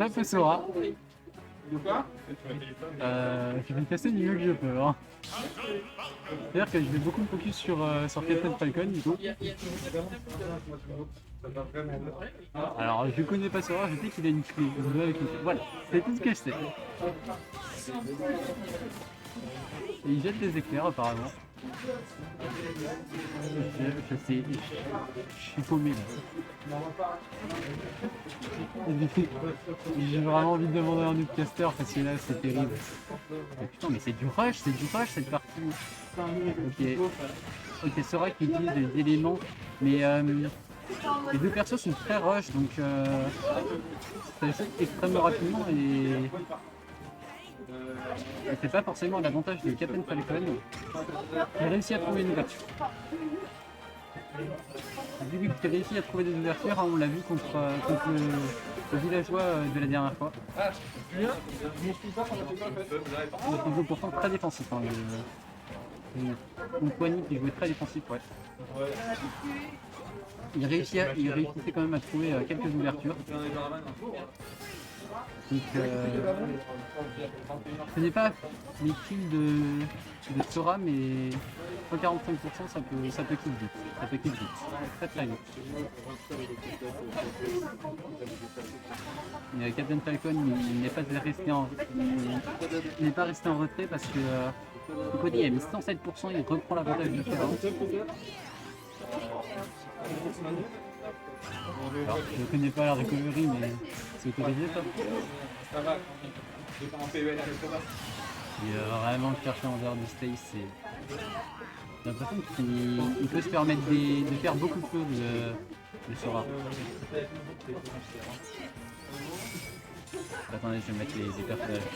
Top Sora. De quoi? Je vais le casser du mieux que je peux. Hein. C'est-à-dire que je vais beaucoup me focus sur Captain Falcon du coup. Alors je connais pas Sora, je sais qu'il a une clé. Voilà, c'est tout ce que je sais. Et il jette des éclairs apparemment. Je sais, je suis paumé là. J'ai vraiment envie de demander un autre caster parce que là c'est terrible. Oh, putain mais c'est du rush cette partie. Ok, Sora qui utilise des éléments, mais les deux persos sont très rush donc ça saute extrêmement rapidement et c'est pas forcément l'avantage de Captain Falcon. Il a réussi à trouver une ouverture. Vu qu'il a réussi à trouver des ouvertures, hein, on l'a vu contre le villageois de la dernière fois. Il joue pourtant très défensif. Hein, donc Wani qui jouait très défensif, ouais. Il réussissait quand même à trouver quelques ouvertures. Donc, je connais pas les kills de Sora, mais 145% ça peut kill vite. Ça peut kill vite. Très très vite. Mais Captain Falcon, il n'est pas resté en retrait parce que Cody il a mis 107%, il reprend l'avantage du terrain. Alors, je ne connais pas la recovery, mais c'est autorisé ça. Ça va, en PEL avec Sora. Il va vraiment le chercher en dehors du stage. J'ai l'impression qu'il peut se permettre de faire beaucoup de choses de Sora. Attendez, je vais mettre les personnages.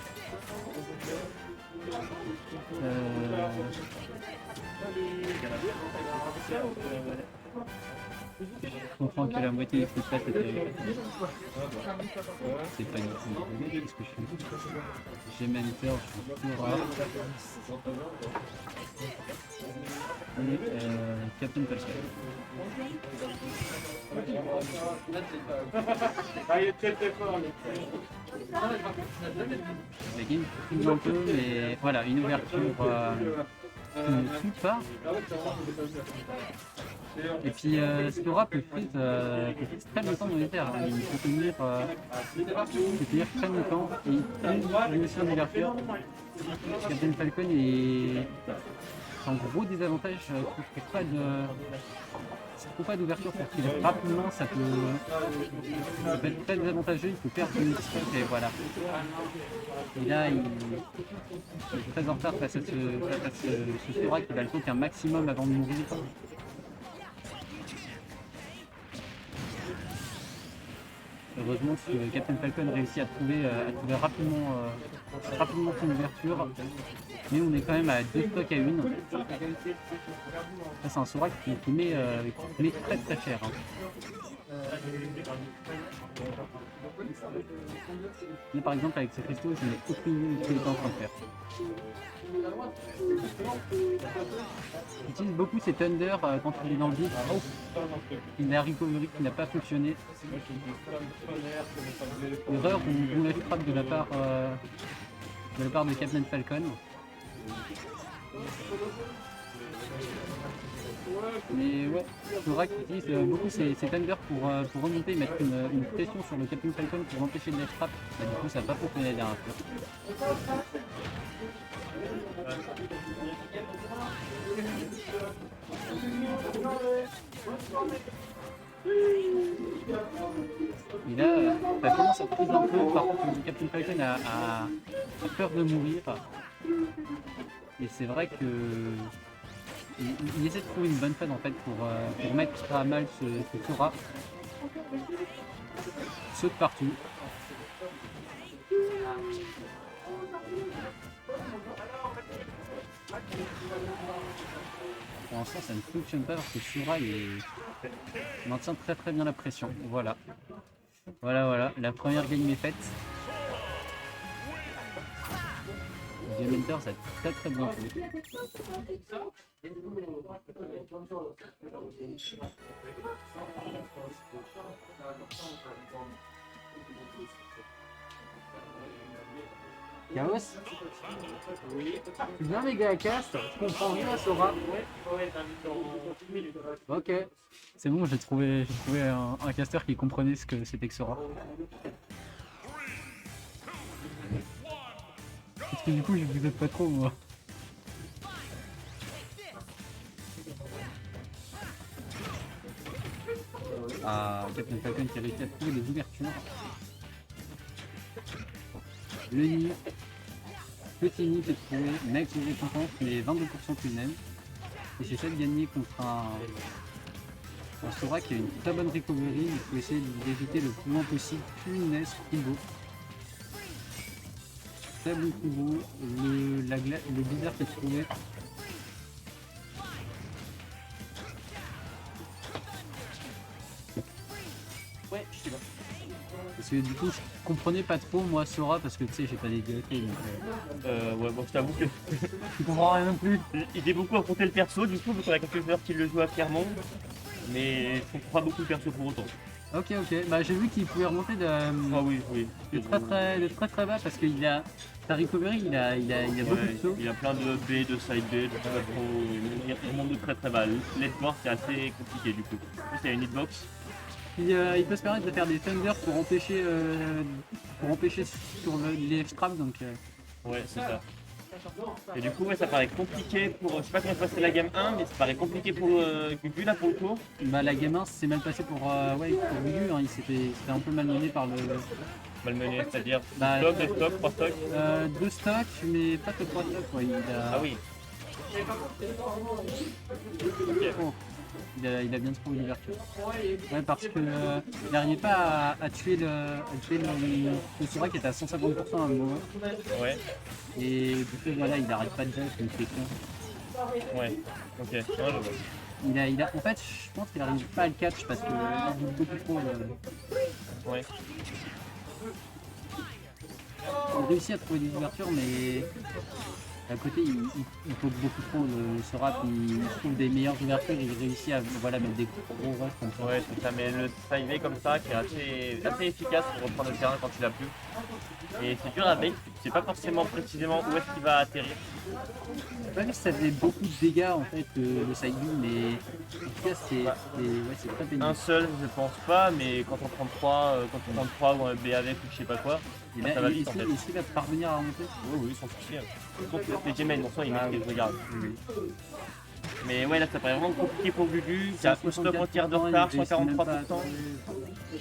Je comprends que la moitié des fruits c'est terrible. C'est pas une idée. Qu'est-ce que je fais? J'ai Mentor, je suis Sora. Et Captain Falcon. Ah, il est très très fort. La game frise un peu, mais voilà, une ouverture qui ne tue pas. Et puis Sora peut freeze très longtemps dans les terres. Hein. Il peut tenir très longtemps et il a aussi une ouverture. Captain Falcon est en gros désavantage, s'il ne trouve pas d'ouverture pour qu'il rapidement, ça peut être très désavantageux, il faut perdre une stick et voilà. Et là, il est très en retard face à ce Sora qui va le poke un maximum avant de mourir. Heureusement que Captain Falcon réussit à trouver rapidement son ouverture. Mais on est quand même à 2 stocks à 1. C'est un Sora qui met très très cher. Hein. Là par exemple avec ce cristaux, je n'ai aucune idée de ce qu'il est en train de faire. J'utilise beaucoup ces Thunder quand il est dans le vide. Il a recovery qui n'a pas fonctionné. Erreur ou la frappe de la part de Captain Falcon. Mais ouais, Sora qui utilise beaucoup ses Thunder pour remonter et mettre une pression sur le Captain Falcon pour empêcher le left trap. Et du coup ça n'a pas fonctionné la dernière fois. Et là, ça commence à freeze un peu, par contre le Captain Falcon a peur de mourir. Et c'est vrai que il essaie de trouver une bonne phase en fait pour mettre à mal ce Sora. Saute partout. Pour l'instant ça ne fonctionne pas parce que Sora maintient très très bien la pression. Voilà. Voilà, la première game est faite. Deuxième Enter, ça a très très bien fait. Chaos. Tu viens méga cast, je comprends rien Sora. Ok. C'est bon, j'ai trouvé un caster qui comprenait ce que c'était que Sora. Parce que du coup, je vous aide pas trop moi. Ah, Captain Falcon qui a réussi à trouver les ouvertures. Le nid. Petit nid qui est trouvé, max de récompense, mais 22% plus même. Et c'est ça de gagner contre un Sora qui a une très bonne recovery, il faut essayer d'éviter le plus loin possible. Punaise, Kubo. Faible Kubo, le bizarre qui est trouvé. Ouais, je suis là. Parce que du coup, je comprenais pas trop moi Sora parce que tu sais, j'ai pas des DLT donc. Ouais, bon, je t'avoue que Je comprends rien non plus. il est beaucoup à compter le perso, du coup, vu qu'on a quelques joueurs qui le jouent à Clermont. Mais je comprends pas beaucoup le perso pour autant. Ok, bah j'ai vu qu'il pouvait remonter Ah oui, oui. de très bas parce qu'il a. Sa recovery, il a beaucoup de sauts. Il a plein de B, de side B, de pas trop. Il remonte de très bas. L'edward c'est assez compliqué du coup. En plus, il y a une hitbox. Puis, il peut se permettre de faire des thunder pour empêcher sur les F-traps donc. Ouais, c'est ça. Et du coup, ouais, ça paraît compliqué pour. Je sais pas comment passer la game 1, mais ça paraît compliqué pour Gugu là pour le coup. Bah la game 1 c'est mal passé pour Gugu, hein, il s'était un peu malmené par le. Malmené, c'est-à-dire Bah, stock, 2 stocks, 3 stocks. 2 stocks mais pas que 3 stocks quoi. Ah oui. Oh, il a bien trouvé l'ouverture. Ouais parce que il n'arrivait pas à tuer le Sora qui était à 150% à un moment. Ouais, Et du coup voilà il arrête pas de dash donc c'est con. ouais. Ok. Ouais, je vois. En fait je pense qu'il n'arrive pas à le catch parce qu'il joue beaucoup trop. Ouais. Il réussit à trouver des ouvertures mais à côté il poke beaucoup trop le Sora puis il trouve des meilleures ouvertures, il réussit à voilà, mettre des gros rushs comme ça. Ouais, c'est ça, mais le side comme ça qui est assez efficace pour reprendre le terrain quand il a plu. Et c'est dur à bait, tu sais pas forcément précisément où est-ce qu'il va atterrir. J'ai pas vu si ça faisait beaucoup de dégâts en fait le side B mais en tout cas c'est très pénible. Un seul, je pense pas, mais quand on prend 3 ou un B avec ou je sais pas quoi, Et ça là, va vite en fait. est-ce qu'il va parvenir à remonter? Oui, sans souci. Sauf que les Gmail, non, soit ils Ah, maîtrisent, oui. regarde. Mais ouais, là ça paraît vraiment compliqué pour Gugu. Il y a 164%, stock en tiers de retard, il réussit même pas à 143%. trouver.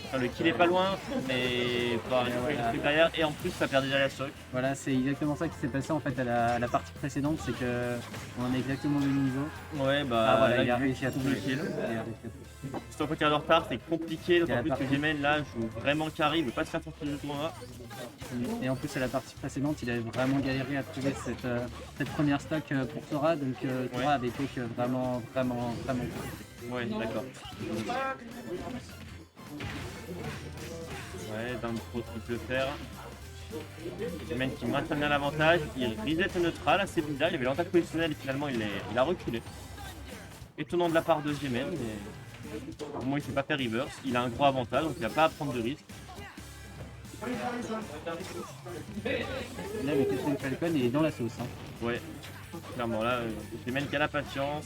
Enfin, le kill est pas loin, mais bah, il voilà. fait derrière et en plus ça perd déjà la stock. Voilà, c'est exactement ça qui s'est passé en fait à la partie précédente, c'est que on est exactement au même niveau. Ouais, bah Ah voilà, là, il a Gugu réussi à trouve trouver le kill. Il a réussi à trouver. Stock en tiers de retard, c'est compliqué, Et d'autant la plus que partie- Gmail là joue vraiment carré, il veut pas se faire sortir du tournoi. Et en plus à la partie précédente, il avait vraiment galéré à trouver cette première stack pour Sora, donc Sora Ouais. avait été vraiment Ouais, d'accord. Ouais, d'un pro qu'il peut faire. Gmail qui maintient bien l'avantage, il reset le neutral, assez bizarre, il avait l'attaque positionnelle et finalement il a reculé. Étonnant de la part de Gmail, mais pour moi il ne fait pas faire reverse, il a un gros avantage donc il n'a pas à prendre de risque. Là le Captain Falcon est dans la sauce. Hein. Ouais, clairement là, Gmail qui a la patience,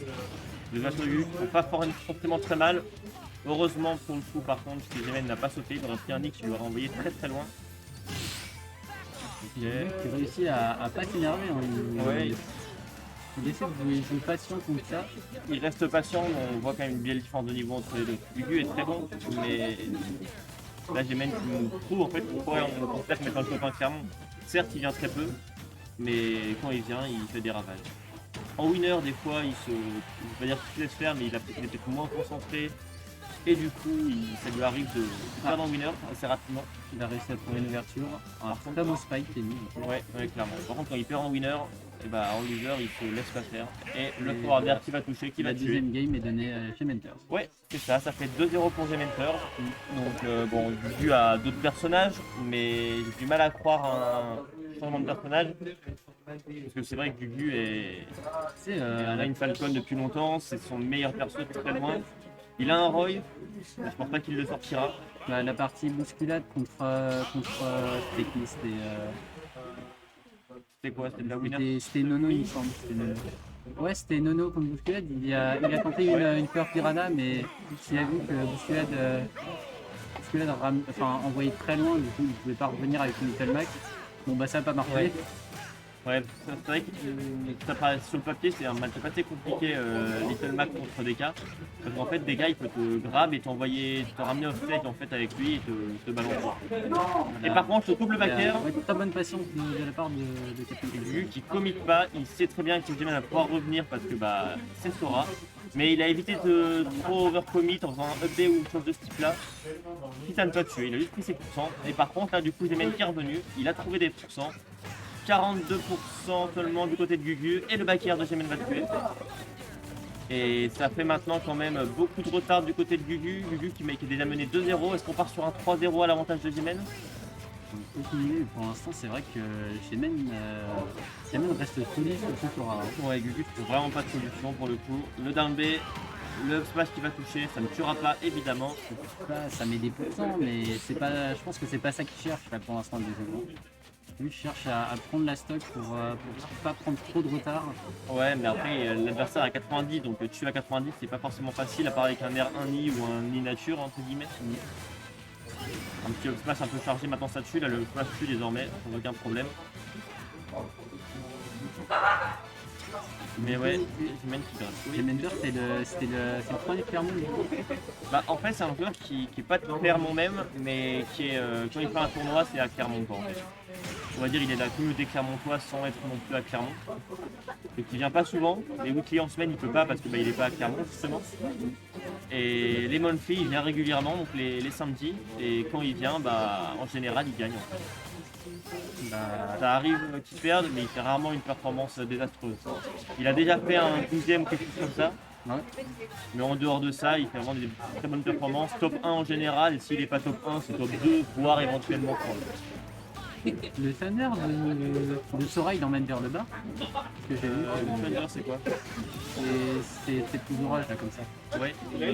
le Gatoyu ne font pas forcément très mal. Heureusement pour le coup par contre, si Gmail n'a pas sauté, il aurait pris un nick qui l'aurait envoyé très très loin. Il y a un mec qui réussit à pas s'énerver. Hein. Ouais. Il essaie de jouer patient comme ça. Il reste patient, on voit quand même une belle différence de niveau entre les deux. Gugu est très bon, mais là j'ai même qui me trouve en fait pourquoi on considère que mettre un copain clairement. Certes il vient très peu, mais quand il vient il fait des ravages. En winner des fois je vais pas dire qu'il se laisse faire, mais il est peut-être moins concentré. Et du coup ça lui arrive de perdre en winner assez rapidement. Il a réussi à trouver une ouverture. Un Par contre, très beau spike qui est mis. Ouais, clairement. Par contre quand il perd en winner, et bah en loser il se laisse pas faire. Et le forward d'air qui va toucher, qui La va tuer. deuxième game est donnée chez Mentors. Ouais, c'est ça, ça fait 2-0 pour Gementor. Donc bon, Gugu a d'autres personnages, mais j'ai du mal à croire à un changement de personnage. Parce que c'est vrai que Gugu C'est a une Falcon depuis longtemps, c'est son meilleur perso de très loin. Il a un Roy, mais je pense pas qu'il le sortira. la partie bousculade contre c'était qui? C'était C'était quoi? C'était de la winner? C'était Nono, il me semble. C'était Nono. Ouais, c'était Nono contre Bousculade. Il a tenté une peur Piranha, mais il a vu que Bousculade envoyait très loin, du coup il pouvait pas revenir avec une Little Mac. Bon bah ça a pas marché. Ouais. Ouais, c'est vrai que ça paraît sur le papier, c'est un match pas très compliqué, Little Mac contre DK. Parce qu'en fait, DK il peut te grab et te ramener off stage en fait avec lui et te balancer. Et par contre, le double backer, Ouais, très bonne patience de la part de Captain Kid. vu qu'il commit pas, il sait très bien que Jimmy va pouvoir revenir parce que bah c'est Sora. Mais il a évité de trop overcommit en faisant un up B ou une chose de ce type là. Quitte à ne pas tuer, il a juste pris ses pourcents. Et par contre, là du coup, Zemen qui est revenu, il a trouvé des pourcents. 42% seulement du côté de Gugu et le backer de Zemen va tuer. Et ça fait maintenant quand même beaucoup de retard du côté de Gugu. Gugu qui est déjà mené 2-0. Est-ce qu'on part sur un 3-0 à l'avantage de Zemen? Pour l'instant, c'est vrai que Shemen reste solide sur ce tour. Ouais, Gugu trouve vraiment pas de solution pour le coup. Le down B, le up smash qui va toucher, ça ne tuera pas évidemment. Ça met des pourcents, mais c'est pas, je pense que c'est pas ça qu'il cherche là, pour l'instant. Lui cherche à prendre la stock pour pas prendre trop de retard. Ouais, mais après l'adversaire à 90, donc tuer à 90 c'est pas forcément facile à part avec un R1i ou un I nature entre guillemets. Un petit up smash un peu chargé, maintenant ça tue, là le smash tue désormais, sans aucun problème. Mais ouais, Zemen qui gratte. Oui. Zemender, c'est le premier Clermont. Bah en fait c'est un joueur qui est pas de Clermont même, mais qui est quand il fait un tournoi c'est à Clermont quoi en fait. On va dire il est de la communauté clermontoise sans être non plus à Clermont. Et qui vient pas souvent, les weekly en semaine il peut pas parce que bah, il est pas à Clermont justement. Et les monthly il vient régulièrement, donc les samedis, et quand il vient, bah en général il gagne en fait. Ça arrive qu'il perde, mais il fait rarement une performance désastreuse. Il a déjà fait un 12e ou quelque chose comme ça. Ouais. Mais en dehors de ça, il fait vraiment des très bonnes performances. Top 1 en général, et s'il n'est pas top 1, c'est top 2, voire éventuellement 3. Le Thunder de Sora, il emmène vers le bas. Que j'ai vu. Le Thunder, c'est quoi? C'est plus d'orage là comme ça. Ouais,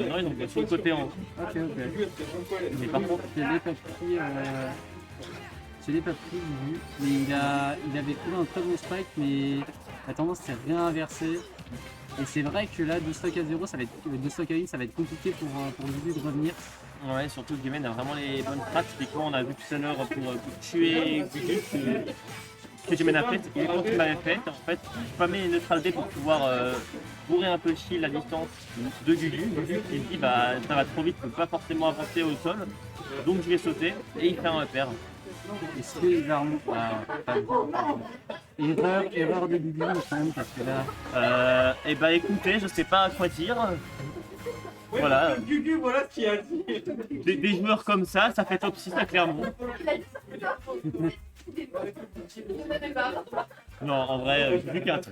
non, donc sur le côté en. Ok. Mais par contre, Je l'ai pas pris. Je l'ai pas pris du but. Mais il avait trouvé un très bon spike, mais la tendance s'est réinversée. Et c'est vrai que là, 2 stocks à 0, ça va être 2 stocks à 1, ça va être compliqué pour lui de revenir. ouais, surtout que Zemen a vraiment les bonnes strats. Typiquement, on a vu tout à l'heure pour tuer Gugu que Zemen a fait. Et quand il m'avait fait, en fait, spammer neutral B pour pouvoir bourrer un peu le shield à distance de Gugu. Gugu qui dit bah ça va trop vite, je peux pas forcément avancer au sol. Donc je vais sauter et il fait un upper. Est-ce qu'il va remonter? Erreur de Gugu, il me semble, parce que là. Et bah écoutez, je sais pas à quoi dire. Voilà. Gugu, voilà ce qu'il a dit. Des joueurs comme ça fait top 6 à Clermont. Non, en vrai, Gugu